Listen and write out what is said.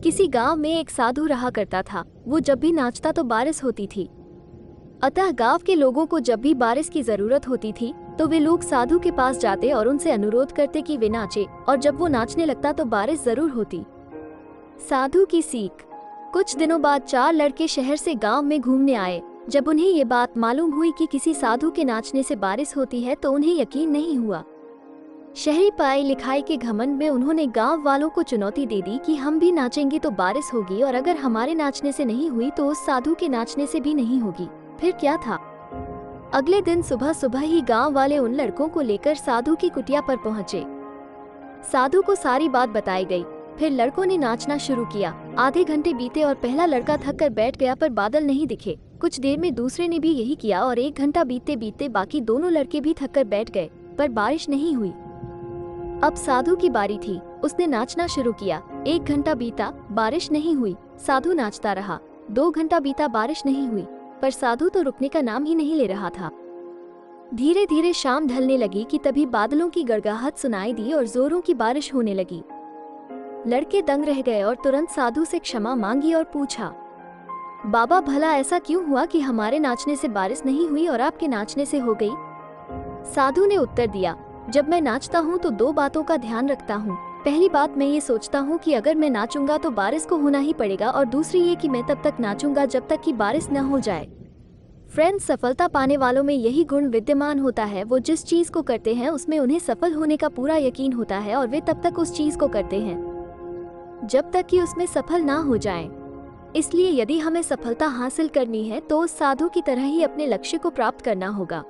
किसी गांव में एक साधु रहा करता था। वो जब भी नाचता तो बारिश होती थी। अतः गांव के लोगों को जब भी बारिश की जरूरत होती थी तो वे लोग साधु के पास जाते और उनसे अनुरोध करते कि वे नाचे, और जब वो नाचने लगता तो बारिश जरूर होती। साधु की सीख। कुछ दिनों बाद 4 लड़के शहर से गांव में घूमने आए। जब उन्हें ये बात मालूम हुई कि किसी साधु के नाचने से बारिश होती है तो उन्हें यकीन नहीं हुआ। शहरी पढ़ाई लिखाई के घमंड में उन्होंने गांव वालों को चुनौती दे दी कि हम भी नाचेंगे तो बारिश होगी, और अगर हमारे नाचने से नहीं हुई तो उस साधु के नाचने से भी नहीं होगी। फिर क्या था? अगले दिन सुबह सुबह ही गांव वाले उन लड़कों को लेकर साधु की कुटिया पर पहुंचे। साधु को सारी बात बताई गई। फिर लड़कों ने नाचना शुरू किया। आधे घंटे बीते और पहला लड़का थक कर बैठ गया, पर बादल नहीं दिखे। कुछ देर में दूसरे ने भी यही किया और 1 घंटा बीतते बीतते बाकी दोनों लड़के भी थक कर बैठ गए, पर बारिश नहीं हुई। अब साधु की बारी थी। उसने नाचना शुरू किया। 1 घंटा बीता, बारिश नहीं हुई। साधु नाचता रहा। 2 घंटा बीता, बारिश नहीं हुई, पर साधु तो रुकने का नाम ही नहीं ले रहा था। धीरे धीरे शाम ढलने लगी कि तभी बादलों की गड़गड़ाहट सुनाई दी और जोरों की बारिश होने लगी। लड़के दंग रह गए और तुरंत साधु से क्षमा मांगी और पूछा, बाबा भला ऐसा क्यों हुआ कि हमारे नाचने से बारिश नहीं हुई और आपके नाचने से हो गई? साधु ने उत्तर दिया, जब मैं नाचता हूँ तो 2 बातों का ध्यान रखता हूँ। पहली बात, मैं ये सोचता हूँ कि अगर मैं नाचूंगा तो बारिश को होना ही पड़ेगा, और दूसरी ये कि मैं तब तक नाचूंगा जब तक कि बारिश न हो जाए। फ्रेंड्स, सफलता पाने वालों में यही गुण विद्यमान होता है। वो जिस चीज को करते हैं उसमें उन्हें सफल होने का पूरा यकीन होता है, और वे तब तक उस चीज को करते हैं जब तक कि उसमें सफल ना हो जाएं। इसलिए यदि हमें सफलता हासिल करनी है तो उस साधु की तरह ही अपने लक्ष्य को प्राप्त करना होगा।